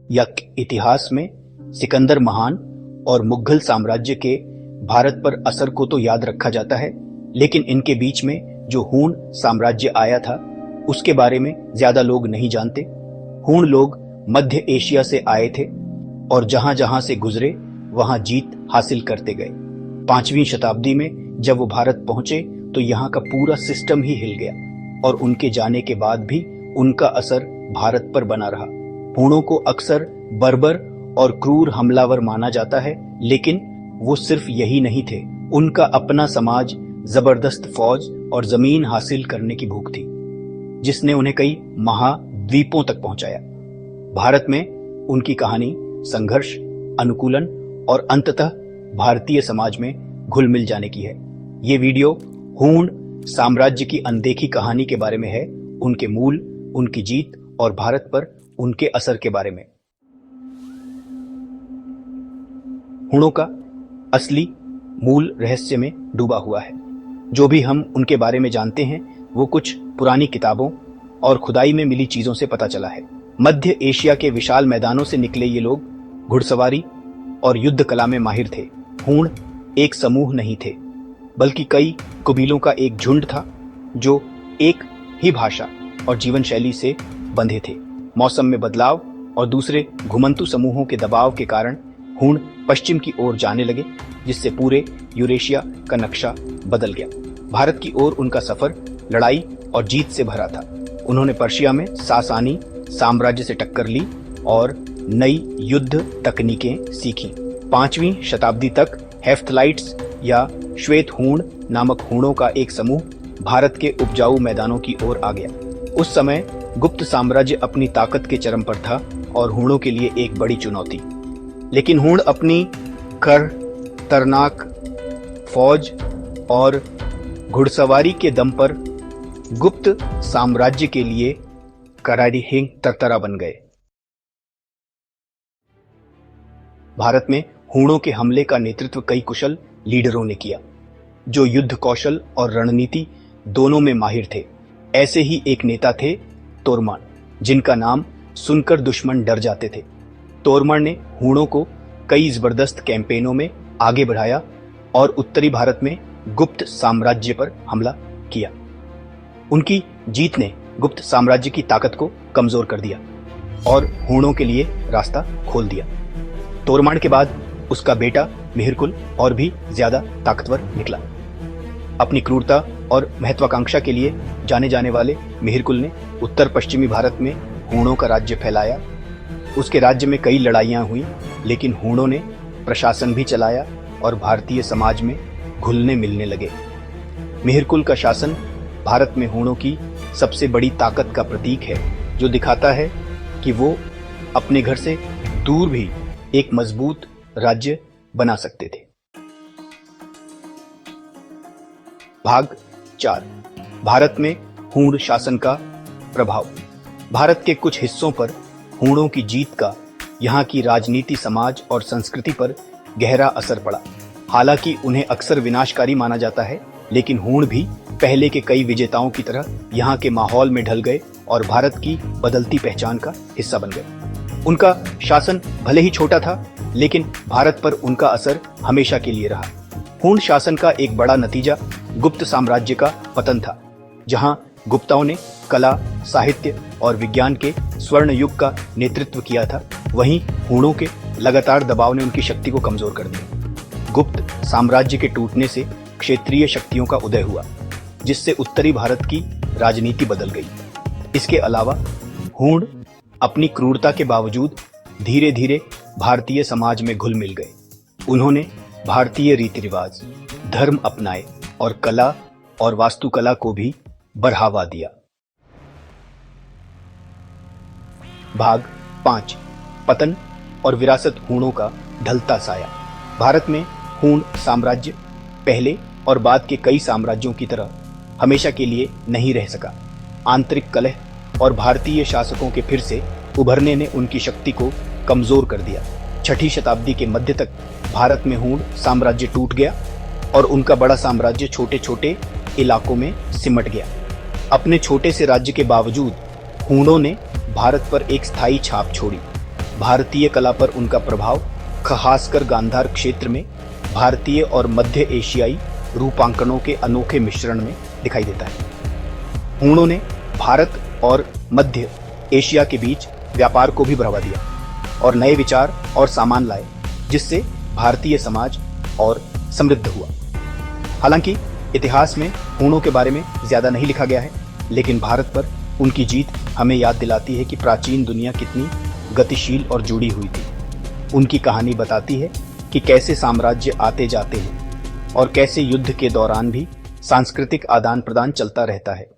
यक इतिहास में सिकंदर महान और मुगल साम्राज्य के भारत पर असर को तो याद रखा जाता है, लेकिन इनके बीच में जो हूण साम्राज्य आया था उसके बारे में ज्यादा लोग नहीं जानते। हूण लोग मध्य एशिया से आए थे और जहां जहां से गुजरे वहां जीत हासिल करते गए। 5वीं शताब्दी में जब वो भारत पहुंचे तो यहाँ का पूरा सिस्टम ही हिल गया और उनके जाने के बाद भी उनका असर भारत पर बना रहा। हूणों को अक्सर बर्बर और क्रूर हमलावर माना जाता है, लेकिन वो सिर्फ यही नहीं थे। उनका अपना समाज, जबरदस्त फौज और जमीन हासिल करने की भूख थी, जिसने उन्हें कई महाद्वीपों तक पहुंचाया। भारत में उनकी कहानी संघर्ष, अनुकूलन और अंततः भारतीय समाज में घुल मिल जाने की है। ये वीडियो हूण साम्राज्य की अनदेखी कहानी के बारे में है, उनके मूल, उनकी जीत और भारत पर उनके असर के बारे में। हूणों का असली मूल रहस्य में डूबा हुआ है। जो भी हम उनके बारे में जानते हैं वो कुछ पुरानी किताबों और खुदाई में मिली चीजों से पता चला है। मध्य एशिया के विशाल मैदानों से निकले ये लोग घुड़सवारी और युद्ध कला में माहिर थे। हूण एक समूह नहीं थे, बल्कि कई कबीलों का एक झुंड था जो एक ही भाषा और जीवन शैली से बंधे थे। मौसम में बदलाव और दूसरे घुमंतु समूहों के दबाव के कारण हूण पश्चिम की ओर जाने लगे, जिससे पूरे यूरेशिया का नक्शा बदल गया। भारत की ओर उनका सफर लड़ाई और जीत से भरा था। उन्होंने पर्शिया में सासानी साम्राज्य से टक्कर ली और नई युद्ध तकनीकें सीखी। 5वीं शताब्दी तक हेफ्थलाइट्स या श्वेत हूण नामक हूणों का एक समूह भारत के उपजाऊ मैदानों की ओर आ गया। उस समय गुप्त साम्राज्य अपनी ताकत के चरम पर था और हूणों के लिए एक बड़ी चुनौती। लेकिन हूण अपनी खतरनाक फौज और घुड़सवारी के दम पर गुप्त साम्राज्य के लिए करारी तरतरा बन गए। भारत में हूणों के हमले का नेतृत्व कई कुशल लीडरों ने किया, जो युद्ध कौशल और रणनीति दोनों में माहिर थे। ऐसे ही एक नेता थे तोरमान, जिनका नाम सुनकर दुश्मन डर जाते थे। तोरमान ने हूणों को कई जबरदस्त कैंपेनों में आगे बढ़ाया और उत्तरी भारत में गुप्त साम्राज्य पर हमला किया। उनकी जीत ने गुप्त साम्राज्य की ताकत को कमजोर कर दिया और हूणों के लिए रास्ता खोल दिया। तोरमान के बाद उसका बेटा मिहिरकुल और भी ज्यादा ताकतवर निकला। अपनी क्रूरता और महत्वाकांक्षा के लिए जाने जाने वाले मिहिरकुल ने उत्तर पश्चिमी भारत में हूणों का राज्य फैलाया। उसके राज्य में कई लड़ाइयां हुई, लेकिन हूणों ने प्रशासन भी चलाया और भारतीय समाज में घुलने मिलने लगे। मिहिरकुल का शासन भारत में हूणों की सबसे बड़ी ताकत का प्रतीक है, जो दिखाता है कि वो अपने घर से दूर भी एक मजबूत राज्य बना सकते थे। भाग 4, भारत में हूण शासन का प्रभाव। भारत के कुछ हिस्सों पर हूणों की जीत का यहाँ की राजनीति, समाज और संस्कृति पर गहरा असर पड़ा। हालांकि उन्हें अक्सर विनाशकारी माना जाता है, लेकिन हूण भी पहले के कई विजेताओं की तरह यहाँ के माहौल में ढल गए और भारत की बदलती पहचान का हिस्सा बन गए। उनका शासन भले ही छोटा था, लेकिन भारत पर उनका असर हमेशा के लिए रहा। हूण शासन का एक बड़ा नतीजा गुप्त साम्राज्य का पतन था। जहां गुप्ताओं ने कला, साहित्य और विज्ञान के स्वर्ण युग का नेतृत्व किया था, वहीं हूणों के लगातार दबाव ने उनकी शक्ति को कमजोर कर दिया। गुप्त साम्राज्य के टूटने से क्षेत्रीय शक्तियों का उदय हुआ, जिससे उत्तरी भारत की राजनीति बदल गई। इसके अलावा हूण अपनी क्रूरता के बावजूद धीरे धीरे भारतीय समाज में घुल मिल गए। उन्होंने भारतीय रीति रिवाज, धर्म अपनाए और कला और वास्तुकला को भी बढ़ावा दिया। भाग 5, पतन और विरासत हूणों का ढलता साया। भारत में हूण साम्राज्य पहले और बाद के कई साम्राज्यों की तरह हमेशा के लिए नहीं रह सका। आंतरिक कलह और भारतीय शासकों के फिर से उभरने ने उनकी शक्ति को कमजोर कर दिया। 6ठी शताब्दी के मध्य तक भारत में हूण साम्राज्य टूट गया और उनका बड़ा साम्राज्य छोटे छोटे इलाकों में सिमट गया। अपने छोटे से राज्य के बावजूद हूणों ने भारत पर एक स्थायी छाप छोड़ी। भारतीय कला पर उनका प्रभाव खासकर गांधार क्षेत्र में भारतीय और मध्य एशियाई रूपांकनों के अनोखे मिश्रण में दिखाई देता है। हूणों ने भारत और मध्य एशिया के बीच व्यापार को भी बढ़ावा दिया और नए विचार और सामान लाए, जिससे भारतीय समाज और समृद्ध हुआ। हालांकि इतिहास में हूणों के बारे में ज्यादा नहीं लिखा गया है, लेकिन भारत पर उनकी जीत हमें याद दिलाती है कि प्राचीन दुनिया कितनी गतिशील और जुड़ी हुई थी। उनकी कहानी बताती है कि कैसे साम्राज्य आते जाते हैं और कैसे युद्ध के दौरान भी सांस्कृतिक आदान प्रदान चलता रहता है।